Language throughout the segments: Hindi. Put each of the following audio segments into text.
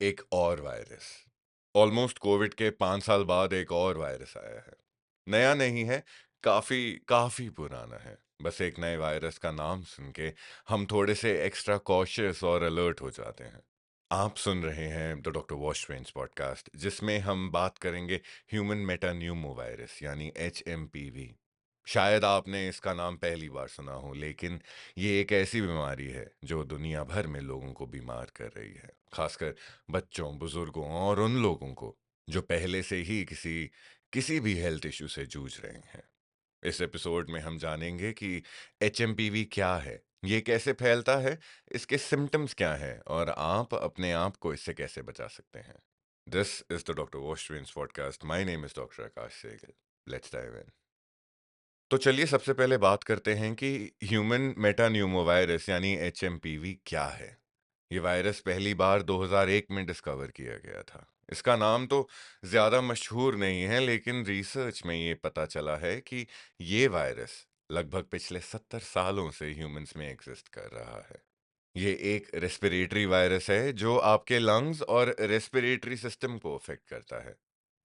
एक और वायरस। ऑलमोस्ट कोविड के 5 साल बाद एक और वायरस आया है। नया नहीं है, काफी काफी पुराना है। बस एक नए वायरस का नाम सुन के हम थोड़े से एक्स्ट्रा कॉशियस और अलर्ट हो जाते हैं। आप सुन रहे हैं the doctor wash trains podcast, जिसमें हम बात करेंगे ह्यूमन मेटान्यूमो वायरस यानी HMPV। शायद आपने इसका नाम पहली बार सुना हो, लेकिन ये एक ऐसी बीमारी है जो दुनिया भर में लोगों को बीमार कर रही है, खासकर बच्चों, बुजुर्गों और उन लोगों को जो पहले से ही किसी किसी भी हेल्थ इशू से जूझ रहे हैं। इस एपिसोड में हम जानेंगे कि HMPV क्या है, ये कैसे फैलता है, इसके सिम्टम्स क्या हैं और आप अपने आप को इससे कैसे बचा सकते हैं। This is the doctor wash trains podcast. My name is doctor Akash Sehgal. Let's dive in. तो चलिए सबसे पहले बात करते हैं कि ह्यूमन मेटान्यूमोवायरस यानी HMPV क्या है। ये वायरस पहली बार 2001 में डिस्कवर किया गया था। इसका नाम तो ज़्यादा मशहूर नहीं है, लेकिन रिसर्च में ये पता चला है कि ये वायरस लगभग पिछले 70 सालों से ह्यूमंस में एग्जिस्ट कर रहा है। ये एक रेस्पिरेटरी वायरस है जो आपके लंग्स और रेस्पिरेटरी सिस्टम को अफेक्ट करता है।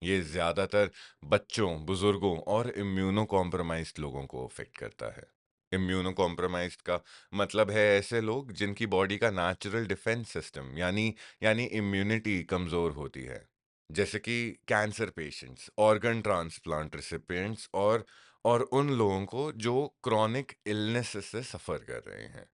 ये ज्यादातर बच्चों, बुजुर्गों और इम्यूनो कॉम्प्रोमाइज्ड लोगों को अफेक्ट करता है। इम्यूनो कॉम्प्रोमाइज्ड का मतलब है ऐसे लोग जिनकी बॉडी का नेचुरल डिफेंस सिस्टम यानी इम्यूनिटी कमजोर होती है, जैसे कि कैंसर पेशेंट्स, ऑर्गन ट्रांसप्लांट रिसिपिएंट्स और उन लोगों को जो क्रॉनिक इलनेस से सफर कर रहे हैं।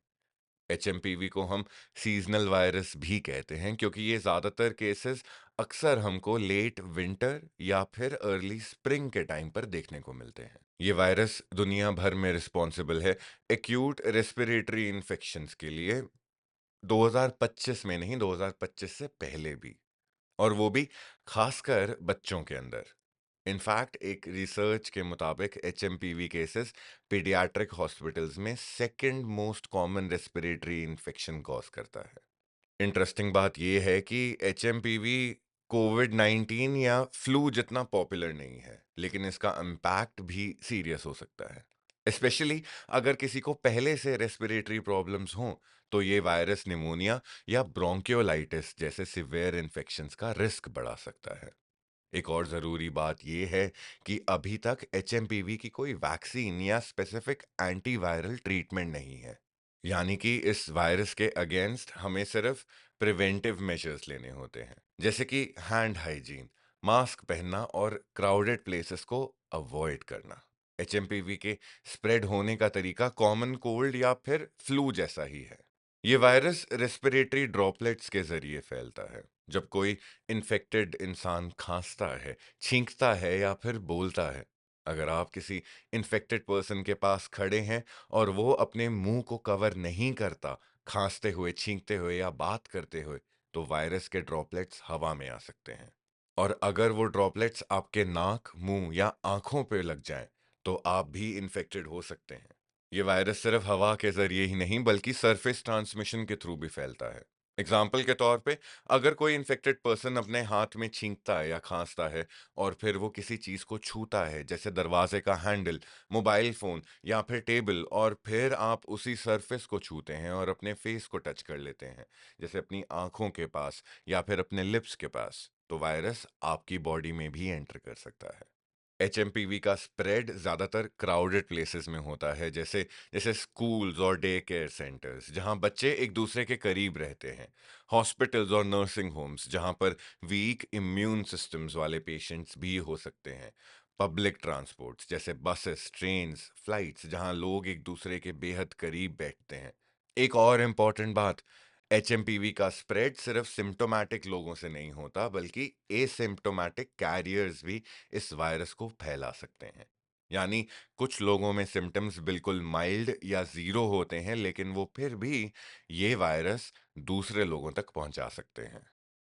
HMPV को हम सीजनल वायरस भी कहते हैं, क्योंकि ये ज़्यादातर केसेस अक्सर हमको लेट विंटर या फिर अर्ली स्प्रिंग के टाइम पर देखने को मिलते हैं। ये वायरस दुनिया भर में रिस्पॉन्सिबल है एक्यूट रेस्पिरेटरी इन्फेक्शंस के लिए, 2025 में नहीं, 2025 से पहले भी, और वो भी खासकर बच्चों के अंदर। इनफैक्ट एक रिसर्च के मुताबिक HMPV केसेस पीडियाट्रिक हॉस्पिटल्स में second most common respiratory infection cause करता है। इंटरेस्टिंग बात यह है कि HMPV कोविड-19 या फ्लू जितना पॉपुलर नहीं है, लेकिन इसका इम्पैक्ट भी सीरियस हो सकता है। स्पेशली अगर किसी को पहले से रेस्पिरेटरी प्रॉब्लम्स हों, तो ये वायरस निमोनिया या ब्रोंकियोलाइटिस जैसे सिवियर इन्फेक्शंस का रिस्क बढ़ा सकता है। एक और ज़रूरी बात यह है कि अभी तक HMPV की कोई वैक्सीन या स्पेसिफिक एंटीवायरल ट्रीटमेंट नहीं है। यानी कि इस वायरस के अगेंस्ट हमें सिर्फ प्रिवेंटिव मेजर्स लेने होते हैं, जैसे कि हैंड हाइजीन, मास्क पहनना और क्राउडेड प्लेसेस को अवॉइड करना। HMPV के स्प्रेड होने का तरीका कॉमन कोल्ड या फिर फ्लू जैसा ही है। ये वायरस रेस्पिरेटरी ड्रॉपलेट्स के जरिए फैलता है। जब कोई इन्फेक्टेड इंसान खांसता है, छींकता है या फिर बोलता है। अगर आप किसी इन्फेक्टेड पर्सन के पास खड़े हैं और वो अपने मुंह को कवर नहीं करता, खांसते हुए, छींकते हुए या बात करते हुए, तो वायरस के ड्रॉपलेट्स हवा में आ सकते हैं। और अगर वो ड्रॉपलेट्स आपके नाक, मुंह या आंखों पे लग जाएं, तो आप भी इन्फेक्टेड हो सकते हैं। ये वायरस सिर्फ हवा के जरिए ही नहीं, बल्कि सरफेस ट्रांसमिशन के थ्रू भी फैलता है। एग्जाम्पल के तौर पे, अगर कोई इन्फेक्टेड पर्सन अपने हाथ में छींकता है या खांसता है और फिर वो किसी चीज को छूता है, जैसे दरवाजे का हैंडल, मोबाइल फोन या फिर टेबल, और फिर आप उसी सरफेस को छूते हैं और अपने फेस को टच कर लेते हैं, जैसे अपनी आंखों के पास या फिर अपने लिप्स के पास, तो वायरस आपकी बॉडी में भी एंटर कर सकता है। HMPV का स्प्रेड ज्यादातर क्राउडेड प्लेसेस में होता है, जैसे जैसे स्कूल्स और डे केयर सेंटर्स, जहां बच्चे एक दूसरे के करीब रहते हैं, हॉस्पिटल्स और नर्सिंग होम्स, जहां पर वीक इम्यून सिस्टम्स वाले पेशेंट्स भी हो सकते हैं, पब्लिक ट्रांसपोर्ट्स जैसे बसेस, ट्रेन्स, फ्लाइट्स, जहां लोग एक दूसरे के बेहद करीब बैठते हैं। एक और इम्पॉर्टेंट बात, HMPV का स्प्रेड सिर्फ सिम्टोमैटिक लोगों से नहीं होता, बल्कि एसिम्प्टोमैटिक कैरियर्स भी इस वायरस को फैला सकते हैं। यानी कुछ लोगों में सिम्टम्स बिल्कुल माइल्ड या जीरो होते हैं, लेकिन वो फिर भी ये वायरस दूसरे लोगों तक पहुंचा सकते हैं।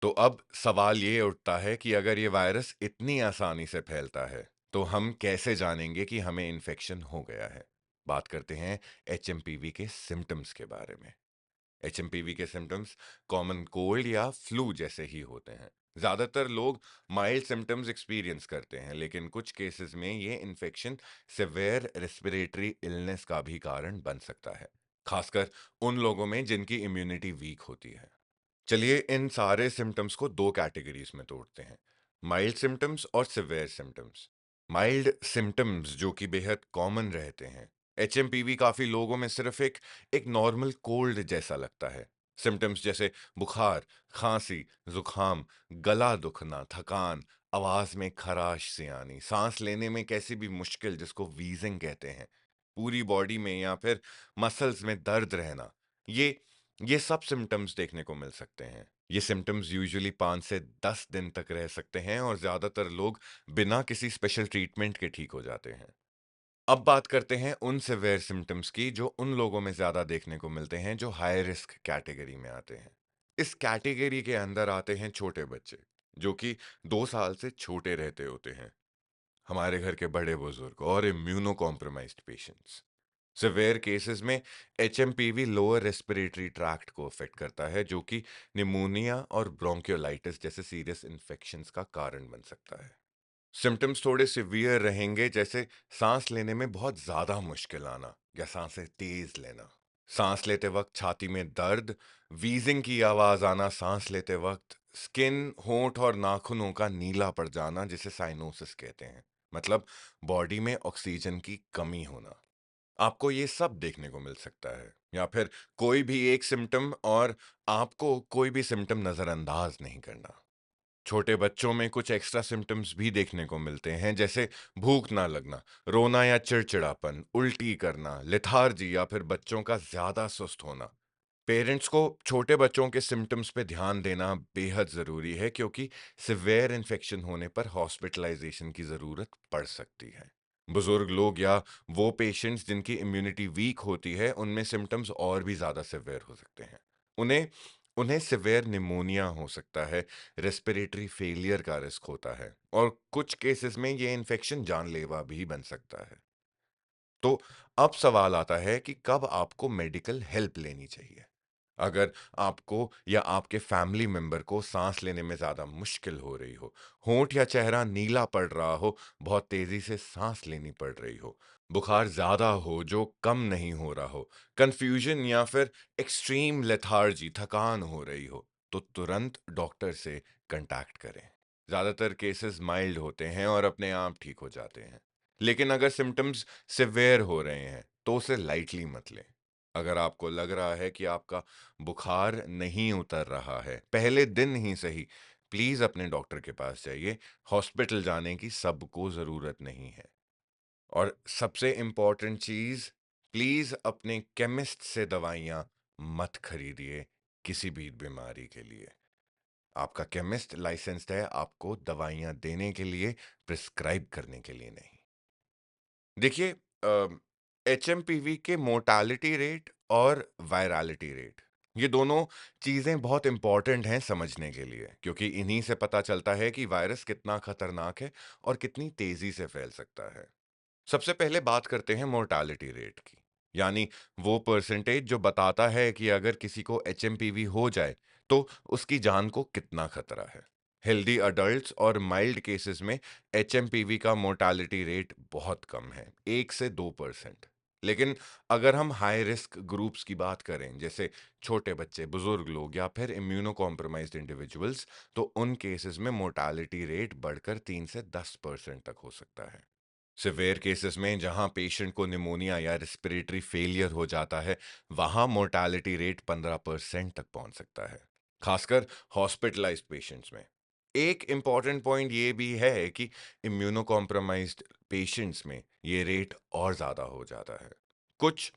तो अब सवाल ये उठता है कि अगर ये वायरस इतनी आसानी से फैलता है, तो हम कैसे जानेंगे कि हमें इन्फेक्शन हो गया है। बात करते हैं HMPV के सिम्टम्स के बारे में। HMPV के सिम्टम्स कॉमन कोल्ड या फ्लू जैसे ही होते हैं। ज्यादातर लोग माइल्ड सिम्टम्स एक्सपीरियंस करते हैं, लेकिन कुछ केसेस में ये इन्फेक्शन सिवियर रेस्पिरेटरी इलनेस का भी कारण बन सकता है, खासकर उन लोगों में जिनकी इम्यूनिटी वीक होती है। चलिए इन सारे सिम्टम्स को दो कैटेगरीज में तोड़ते हैं, माइल्ड सिम्टम्स और सिवियर सिम्टम्स। माइल्ड सिम्टम्स जो कि बेहद कॉमन रहते हैं। एचएमपीवी काफी लोगों में सिर्फ एक नॉर्मल कोल्ड जैसा लगता है। सिम्टम्स जैसे बुखार, खांसी, जुकाम, गला दुखना, थकान, आवाज में खराश सी आनी, सांस लेने में कैसी भी मुश्किल जिसको वीजिंग कहते हैं, पूरी बॉडी में या फिर मसल्स में दर्द रहना, ये ये सब सिम्टम्स देखने को मिल सकते हैं। ये सिम्टम्स यूजुअली 5 से 10 दिन तक रह सकते हैं और ज्यादातर लोग बिना किसी स्पेशल ट्रीटमेंट के ठीक हो जाते हैं। अब बात करते हैं उन सिवियर सिम्टम्स की जो उन लोगों में ज्यादा देखने को मिलते हैं जो हाई रिस्क कैटेगरी में आते हैं। इस कैटेगरी के अंदर आते हैं छोटे बच्चे जो कि 2 साल से छोटे रहते होते हैं, हमारे घर के बड़े बुजुर्ग और immuno compromised patients. Severe cases में एचएमपीवी लोअर रेस्पिरेटरी ट्रैक्ट को अफेक्ट करता है जो कि निमोनिया और ब्रोंकियोलाइटिस जैसे सीरियस इन्फेक्शंस का कारण बन सकता है। सिम्टम्स थोड़े सिवियर रहेंगे, जैसे सांस लेने में बहुत ज्यादा मुश्किल आना या सांसें तेज लेना, सांस लेते वक्त छाती में दर्द, वीजिंग की आवाज आना सांस लेते वक्त, स्किन, होंठ और नाखूनों का नीला पड़ जाना जिसे साइनोसिस कहते हैं, मतलब बॉडी में ऑक्सीजन की कमी होना। आपको ये सब देखने को मिल सकता है, या फिर कोई भी एक सिम्टम और आपको कोई भी सिम्टम नजरअंदाज नहीं करना। छोटे बच्चों में कुछ एक्स्ट्रा सिम्टम्स भी देखने को मिलते हैं, जैसे भूख ना लगना, रोना या चिड़चिड़ापन, उल्टी करना, लेथार्जी या फिर बच्चों का ज्यादा सुस्त होना। पेरेंट्स को छोटे बच्चों के सिम्टम्स पे ध्यान देना बेहद जरूरी है, क्योंकि सिवियर इन्फेक्शन होने पर हॉस्पिटलाइजेशन की जरूरत पड़ सकती है। बुजुर्ग लोग या वो पेशेंट्स जिनकी इम्यूनिटी वीक होती है, उनमें सिम्टम्स और भी ज्यादा सिवियर हो सकते हैं। उन्हें उन्हें सिवियर निमोनिया हो सकता है, रेस्पिरेटरी फेलियर का रिस्क होता है और कुछ केसेस में ये इन्फेक्शन जानलेवा भी बन सकता है। तो अब सवाल आता है कि कब आपको मेडिकल हेल्प लेनी चाहिए। अगर आपको या आपके फैमिली मेंबर को सांस लेने में ज्यादा मुश्किल हो रही हो, होंठ या चेहरा नीला पड़ रहा हो, बहुत तेजी से सांस लेनी पड़ रही हो, बुखार ज्यादा हो जो कम नहीं हो रहा हो, कंफ्यूजन या फिर एक्सट्रीम लेथार्जी, थकान हो रही हो, तो तुरंत डॉक्टर से कांटेक्ट करें। ज्यादातर केसेस माइल्ड होते हैं और अपने आप ठीक हो जाते हैं, लेकिन अगर सिम्टम्स सिवियर हो रहे हैं तो उसे लाइटली मत लें। अगर आपको लग रहा है कि आपका बुखार नहीं उतर रहा है, पहले दिन ही सही, प्लीज अपने डॉक्टर के पास जाइए। हॉस्पिटल जाने की सबको जरूरत नहीं है। और सबसे इंपॉर्टेंट चीज, प्लीज अपने केमिस्ट से दवाइयां मत खरीदिए किसी भी बीमारी के लिए। आपका केमिस्ट लाइसेंस्ड है आपको दवाइयां देने के लिए, प्रिस्क्राइब करने के लिए नहीं। देखिए, एचएमपीवी के मोर्टालिटी रेट और वायरलिटी रेट, ये दोनों चीजें बहुत इंपॉर्टेंट हैं समझने के लिए, क्योंकि इन्हीं से पता चलता है कि वायरस कितना खतरनाक है और कितनी तेजी से फैल सकता है। सबसे पहले बात करते हैं मोर्टालिटी रेट की, यानी वो परसेंटेज जो बताता है कि अगर किसी को एचएमपीवी हो जाए तो उसकी जान को कितना खतरा है। हेल्दी अडल्ट्स और माइल्ड केसेस में एचएमपीवी का मोर्टालिटी रेट बहुत कम है, 1 से 2%। लेकिन अगर हम हाई रिस्क ग्रुप्स की बात करें, जैसे छोटे बच्चे, बुजुर्ग लोग या फिर इम्यूनो कॉम्प्रोमाइज्ड इंडिविजुअल्स, तो उन केसेस में मोर्टालिटी रेट बढ़कर 3 से 10% तक हो सकता है। सिवियर केसेस में जहां पेशेंट को निमोनिया या रेस्पिरेटरी फेलियर हो जाता है, वहां मोर्टालिटी रेट 15% तक पहुंच सकता है, खासकर हॉस्पिटलाइज्ड पेशेंट्स में। एक इंपॉर्टेंट पॉइंट ये भी है कि इम्यूनो कॉम्प्रोमाइज्ड पेशेंट्स में ये रेट और ज्यादा हो जाता है। कुछ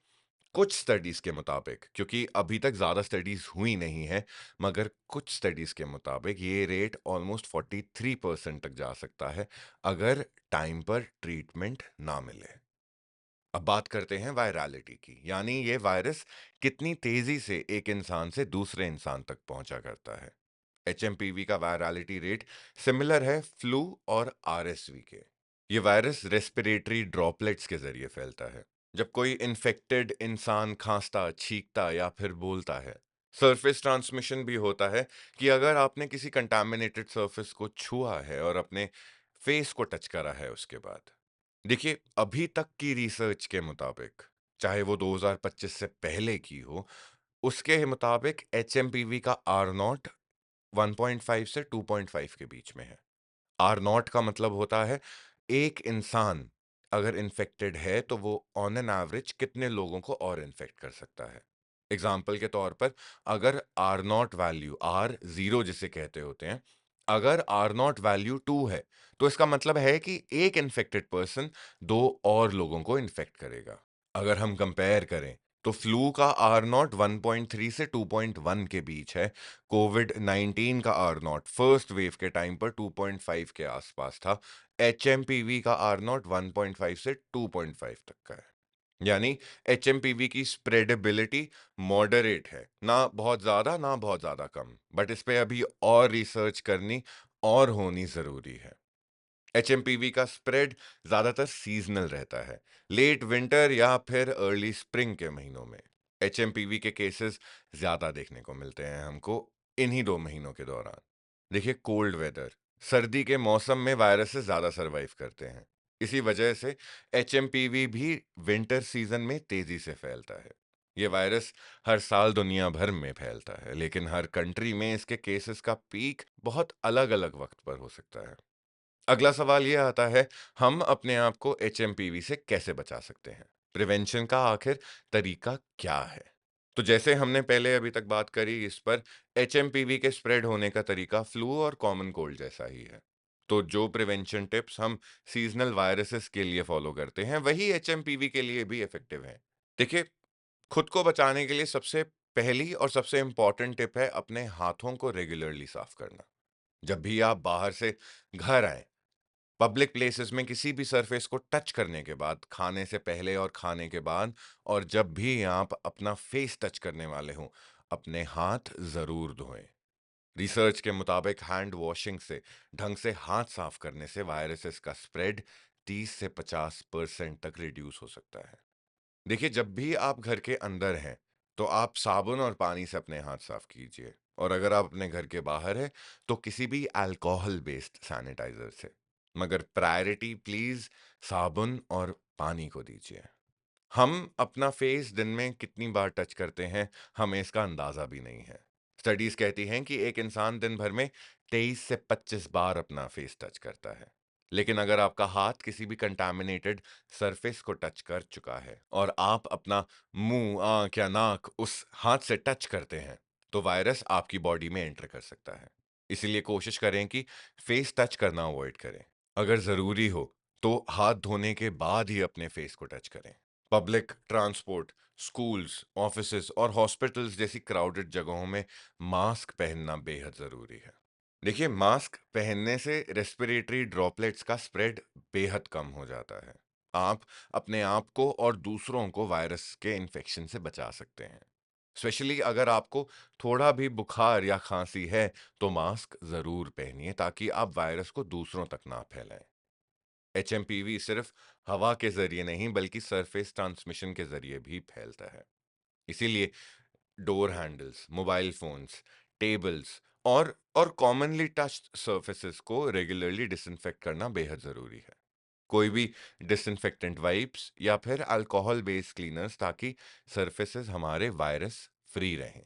कुछ स्टडीज के मुताबिक, क्योंकि अभी तक ज्यादा स्टडीज हुई नहीं है, मगर कुछ स्टडीज के मुताबिक ये रेट ऑलमोस्ट 43% तक जा सकता है अगर टाइम पर ट्रीटमेंट ना मिले। अब बात करते हैं वायरलिटी की, यानी ये वायरस कितनी तेजी से एक इंसान से दूसरे इंसान तक पहुंचा करता है। एचएमपीवी का वायरलिटी रेट सिमिलर है फ्लू और आरएसवी के। ये वायरस रेस्पिरेटरी ड्रॉपलेट्स के जरिए फैलता है, जब कोई इन्फेक्टेड इंसान खांसता, छींकता या फिर बोलता है। सरफेस ट्रांसमिशन भी होता है, कि अगर आपने किसी कंटामिनेटेड सरफेस को छुआ है और अपने फेस को टच करा है उसके बाद। देखिए, अभी तक की रिसर्च के मुताबिक, चाहे वो 2025 से पहले की हो, उसके मुताबिक एचएमपीवी का आर नॉट 1.5 से 2.5 के बीच में है। आर नॉट का मतलब होता है एक इंसान अगर इन्फेक्टेड है तो वो ऑन एन एवरेज कितने लोगों को और इन्फेक्ट कर सकता है। एग्जाम्पल के तौर पर अगर R naught value R zero जिसे कहते होते हैं, अगर आर नॉट वैल्यू 2 है तो इसका मतलब है कि एक इन्फेक्टेड पर्सन दो और लोगों को इन्फेक्ट करेगा। अगर हम कंपेयर करें तो फ्लू का आर नॉट 1.3 से 2.1 के बीच है। कोविड 19 का आर नॉट फर्स्ट वेव के टाइम पर 2.5 के आसपास था। एचएमपीवी का आर नॉट 1.5 से 2.5 तक का है। यानी एचएमपीवी की स्प्रेडेबिलिटी मॉडरेट है, ना बहुत ज्यादा ना बहुत ज्यादा कम, बट इस पे अभी और रिसर्च करनी और होनी जरूरी है। एचएमपीवी का स्प्रेड ज्यादातर सीजनल रहता है, लेट विंटर या फिर अर्ली स्प्रिंग के महीनों में एचएमपीवी के केसेस ज्यादा देखने को मिलते हैं हमको इन्हीं 2 महीनों के दौरान। देखिए, कोल्ड वेदर, सर्दी के मौसम में वायरसेस ज्यादा सरवाइव करते हैं। इसी वजह से एचएमपीवी भी विंटर सीजन में तेजी से फैलता है। ये वायरस हर साल दुनिया भर में फैलता है, लेकिन हर कंट्री में इसके केसेस का पीक बहुत अलग अलग वक्त पर हो सकता है। अगला सवाल ये आता है, हम अपने आप को एचएमपीवी से कैसे बचा सकते हैं? प्रिवेंशन का आखिर तरीका क्या है? तो जैसे हमने पहले अभी तक बात करी इस पर, एचएमपीवी के स्प्रेड होने का तरीका फ्लू और कॉमन कोल्ड जैसा ही है। तो जो प्रिवेंशन टिप्स हम सीजनल वायरसेस के लिए फॉलो करते हैं, वही एचएमपीवी के लिए भी इफेक्टिव है। देखिए, खुद को बचाने के लिए सबसे पहली और सबसे इंपॉर्टेंट टिप है अपने हाथों को रेगुलरली साफ करना। जब भी आप बाहर से घर आए, पब्लिक प्लेसेस में किसी भी सरफेस को टच करने के बाद, खाने से पहले और खाने के बाद, और जब भी आप अपना फेस टच करने वाले हों, अपने हाथ जरूर धोएं। रिसर्च के मुताबिक हैंड वॉशिंग से, ढंग से हाथ साफ करने से वायरसेस का स्प्रेड 30 से 50% तक रिड्यूस हो सकता है। देखिए, जब भी आप घर के अंदर हैं तो आप साबुन और पानी से अपने हाथ साफ कीजिए, और अगर आप अपने घर के बाहर हैं तो किसी भी अल्कोहल बेस्ड सैनिटाइजर से। मगर प्रायोरिटी प्लीज साबुन और पानी को दीजिए। हम अपना फेस दिन में कितनी बार टच करते हैं, हमें इसका अंदाजा भी नहीं है। स्टडीज कहती हैं कि एक इंसान दिन भर में 23 से 25 बार अपना फेस टच करता है। लेकिन अगर आपका हाथ किसी भी कंटामिनेटेड सरफेस को टच कर चुका है और आप अपना मुंह, आंख या नाक उस हाथ से टच करते हैं, तो वायरस आपकी बॉडी में एंटर कर सकता है। इसीलिए कोशिश करें कि फेस टच करना अवॉइड करें। अगर जरूरी हो तो हाथ धोने के बाद ही अपने फेस को टच करें। पब्लिक ट्रांसपोर्ट, स्कूल्स, ऑफिसेज और हॉस्पिटल्स जैसी क्राउडेड जगहों में मास्क पहनना बेहद जरूरी है। देखिए, मास्क पहनने से रेस्पिरेटरी ड्रॉपलेट्स का स्प्रेड बेहद कम हो जाता है। आप अपने आप को और दूसरों को वायरस के इन्फेक्शन से बचा सकते हैं। स्पेशली अगर आपको थोड़ा भी बुखार या खांसी है तो मास्क जरूर पहनिए ताकि आप वायरस को दूसरों तक ना फैलाएं। एचएमपीवी सिर्फ हवा के जरिए नहीं बल्कि सरफेस ट्रांसमिशन के जरिए भी फैलता है। इसीलिए door handles, mobile phones, tables और कॉमनली टच्ड सर्फेसेस को रेगुलरली डिसइंफेक्ट करना बेहद जरूरी है। कोई भी डिसइंफेक्टेंट वाइप्स या फिर अल्कोहल बेस्ड क्लीनर्स, ताकि सरफेसेस हमारे वायरस फ्री रहें।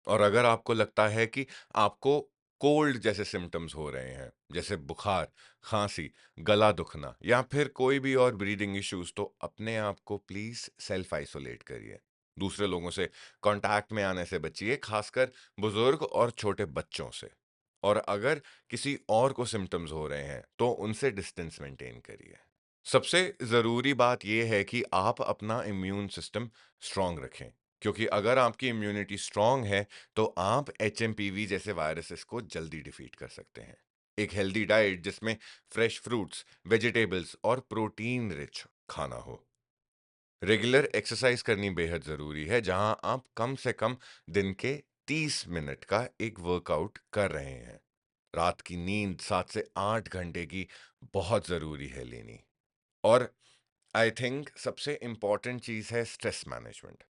और अगर आपको लगता है कि आपको कोल्ड जैसे सिम्टम्स हो रहे हैं, जैसे बुखार, खांसी, गला दुखना या फिर कोई भी और ब्रीदिंग इश्यूज, तो अपने आप को प्लीज सेल्फ आइसोलेट करिए। दूसरे लोगों से कांटेक्ट में आने से बचिए, खासकर बुजुर्ग और छोटे बच्चों से। और अगर किसी और को सिम्टम्स हो रहे हैं तो उनसे डिस्टेंस मेंटेन करिए। सबसे जरूरी बात यह है कि आप अपना इम्यून सिस्टम स्ट्रांग रखें, क्योंकि अगर आपकी इम्यूनिटी स्ट्रांग है तो आप एचएमपीवी जैसे वायरसेस को जल्दी डिफीट कर सकते हैं। एक हेल्दी डाइट जिसमें फ्रेश फ्रूट्स, वेजिटेबल्स और प्रोटीन रिच खाना हो। रेगुलर एक्सरसाइज करनी बेहद जरूरी है, जहां आप कम से कम दिन के 30 मिनट का एक वर्कआउट कर रहे हैं। रात की नींद 7 से 8 घंटे की बहुत जरूरी है लेनी। और आई थिंक सबसे इंपॉर्टेंट चीज है स्ट्रेस मैनेजमेंट।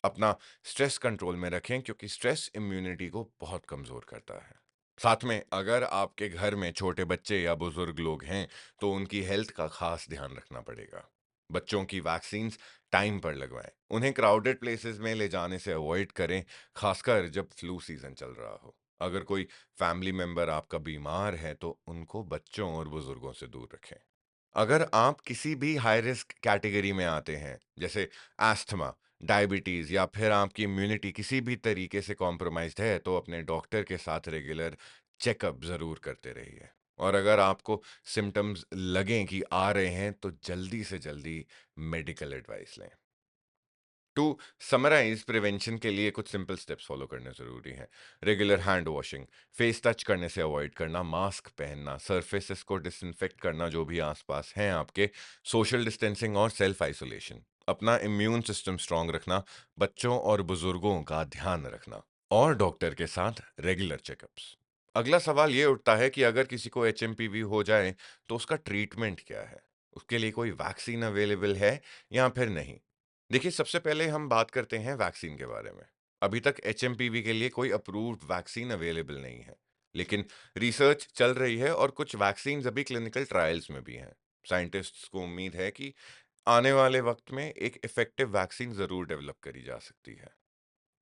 अपना स्ट्रेस कंट्रोल में रखें, क्योंकि स्ट्रेस इम्यूनिटी को बहुत कमजोर करता है। साथ में अगर आपके घर में छोटे बच्चे या बुजुर्ग लोग हैं तो उनकी हेल्थ का खास ध्यान रखना पड़ेगा। बच्चों की वैक्सीन्स टाइम पर लगवाएं। उन्हें क्राउडेड प्लेसेस में ले जाने से अवॉइड करें, खासकर जब फ्लू सीजन चल रहा हो। अगर कोई फैमिली मेंबर आपका बीमार है तो उनको बच्चों और बुजुर्गों से दूर रखें। अगर आप किसी भी हाई रिस्क कैटेगरी में आते हैं, जैसे एस्थमा, डायबिटीज या फिर आपकी इम्यूनिटी किसी भी तरीके से कॉम्प्रोमाइज्ड है, तो अपने डॉक्टर के साथ रेगुलर चेकअप जरूर करते रहिए। और अगर आपको सिम्टम्स लगें कि आ रहे हैं, तो जल्दी से जल्दी मेडिकल एडवाइस लें। टू समराइज, प्रिवेंशन के लिए कुछ सिंपल स्टेप्स फॉलो करने जरूरी हैं। Regular hand washing, face touch करने से अवॉइड करना, मास्क पहनना, सरफेसेस को डिसइंफेक्ट करना जो भी आसपास हैं आपके, सोशल डिस्टेंसिंग और सेल्फ आइसोलेशन, अपना इम्यून सिस्टम स्ट्रांग रखना, बच्चों और बुजुर्गों का ध्यान रखना, और डॉक्टर के साथ रेगुलर चेकअप्स। अगला सवाल ये उठता है कि अगर किसी को एचएमपीवी हो जाए तो उसका ट्रीटमेंट क्या है? उसके लिए कोई वैक्सीन अवेलेबल है या फिर नहीं? देखिए, सबसे पहले हम बात करते हैं वैक्सीन के बारे में। अभी तक एचएमपीवी के लिए कोई अप्रूव्ड वैक्सीन अवेलेबल नहीं है, लेकिन रिसर्च चल रही है और कुछ वैक्सीन अभी क्लिनिकल ट्रायल्स में भी हैं। साइंटिस्ट्स को उम्मीद है कि आने वाले वक्त में एक इफेक्टिव वैक्सीन जरूर डेवलप करी जा सकती है।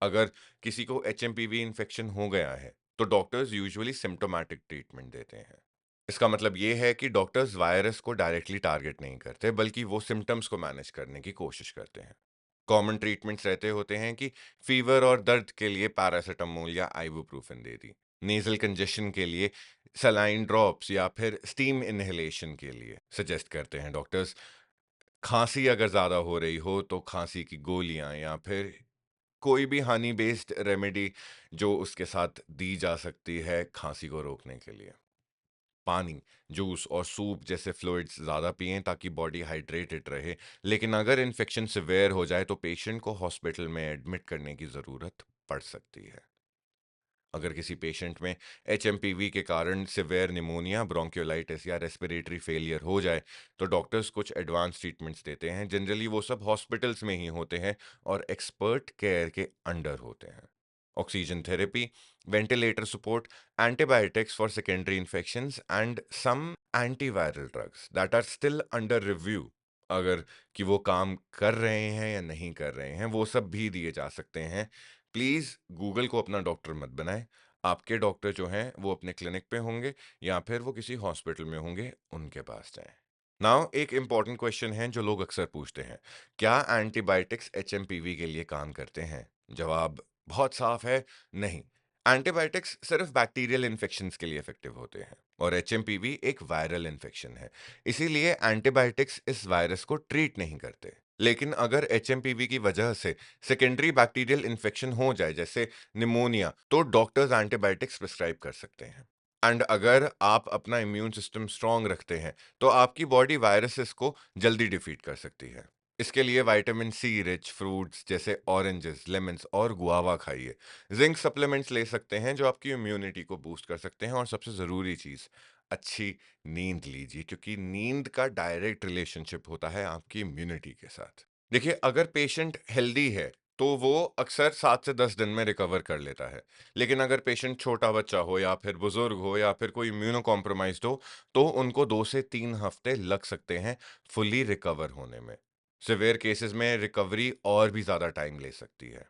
अगर किसी को एचएमपीवी इन्फेक्शन हो गया है, तो डॉक्टर्स यूजुअली सिम्टोमेटिक ट्रीटमेंट देते हैं। इसका मतलब ये है कि डॉक्टर्स वायरस को डायरेक्टली टारगेट नहीं करते, बल्कि वो सिम्टम्स को मैनेज करने की कोशिश करते हैं। कॉमन ट्रीटमेंट्स रहते होते हैं कि फीवर और दर्द के लिए पैरासीटामोल या आइबुप्रोफेन दे दी, नेजल कंजेशन के लिए सलाइन ड्रॉप्स या फिर स्टीम इनहेलेशन के लिए सजेस्ट करते हैं डॉक्टर्स। खांसी अगर ज़्यादा हो रही हो तो खांसी की गोलियां या फिर कोई भी हनी बेस्ड रेमेडी जो उसके साथ दी जा सकती है खांसी को रोकने के लिए। पानी, जूस और सूप जैसे फ्लूइड्स ज़्यादा पिएं ताकि बॉडी हाइड्रेटेड रहे। लेकिन अगर इन्फेक्शन सिवियर हो जाए तो पेशेंट को हॉस्पिटल में एडमिट करने की ज़रूरत पड़ सकती है। अगर किसी पेशेंट में एचएमपीवी के कारण सिवियर निमोनिया, ब्रोंकियोलाइटिस या रेस्पिरेटरी फेलियर हो जाए, तो डॉक्टर्स कुछ एडवांस ट्रीटमेंट्स देते हैं। जनरली वो सब हॉस्पिटल्स में ही होते हैं और एक्सपर्ट केयर के अंडर होते हैं। Oxygen therapy, ventilator support, antibiotics for secondary infections and some antiviral drugs that are still under review, अगर कि वो काम कर रहे हैं या नहीं कर रहे हैं, वो सब भी दिए जा सकते हैं। प्लीज गूगल को अपना डॉक्टर मत बनाएं। आपके डॉक्टर जो हैं वो अपने क्लिनिक पे होंगे या फिर वो किसी हॉस्पिटल में होंगे, उनके पास जाएं। नाउ एक इंपॉर्टेंट क्वेश्चन है जो लोग अक्सर पूछते हैं, क्या एंटीबायोटिक्स एचएमपीवी के लिए काम करते हैं? जवाब बहुत साफ है, नहीं। एंटीबायोटिक्स सिर्फ बैक्टीरियल इन्फेक्शंस के लिए इफेक्टिव होते हैं और एचएमपीवी एक वायरल इन्फेक्शन है। इसीलिए एंटीबायोटिक्स इस वायरस को ट्रीट नहीं करते। लेकिन अगर एचएमपीवी की वजह से सेकेंडरी बैक्टीरियल इन्फेक्शन हो जाए, जैसे निमोनिया, तो डॉक्टर्स एंटीबायोटिक्स प्रिस्क्राइब कर सकते हैं। एंड अगर आप अपना इम्यून सिस्टम स्ट्रांग रखते हैं, तो आपकी बॉडी वायरसेस को जल्दी डिफीट कर सकती है। इसके लिए विटामिन सी रिच फ्रूट्स जैसे ऑरेंजेस, लेमन्स और गुआवा खाइए। जिंक सप्लीमेंट्स ले सकते हैं जो आपकी इम्यूनिटी को बूस्ट कर सकते हैं। और सबसे ज़रूरी चीज़, अच्छी नींद लीजिए, क्योंकि नींद का डायरेक्ट रिलेशनशिप होता है आपकी इम्यूनिटी के साथ। देखिए, अगर पेशेंट हेल्दी है तो वो अक्सर 7 से 10 दिन में रिकवर कर लेता है। लेकिन अगर पेशेंट छोटा बच्चा हो या फिर बुजुर्ग हो या फिर कोई इम्यूनो कॉम्प्रोमाइज्ड हो, तो उनको 2 से 3 हफ्ते लग सकते हैं फुली रिकवर होने में। सिवियर केसेस में रिकवरी और भी ज्यादा टाइम ले सकती है।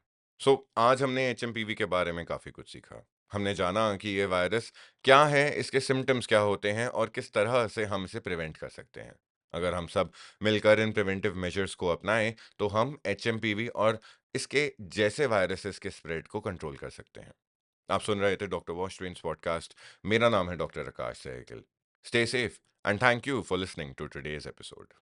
आज हमने एचएमपीवी के बारे में काफी कुछ सीखा। हमने जाना कि ये वायरस क्या है, इसके सिम्टम्स क्या होते हैं और किस तरह से हम इसे प्रिवेंट कर सकते हैं। अगर हम सब मिलकर इन प्रिवेंटिव मेजर्स को अपनाएं, तो हम एचएमपीवी और इसके जैसे वायरसेस के स्प्रेड को कंट्रोल कर सकते हैं। आप सुन रहे थे डॉक्टर वॉश ट्वेंस पॉडकास्ट। मेरा नाम है doctor Akash Sehgal. Stay safe and thank you for listening to today's episode.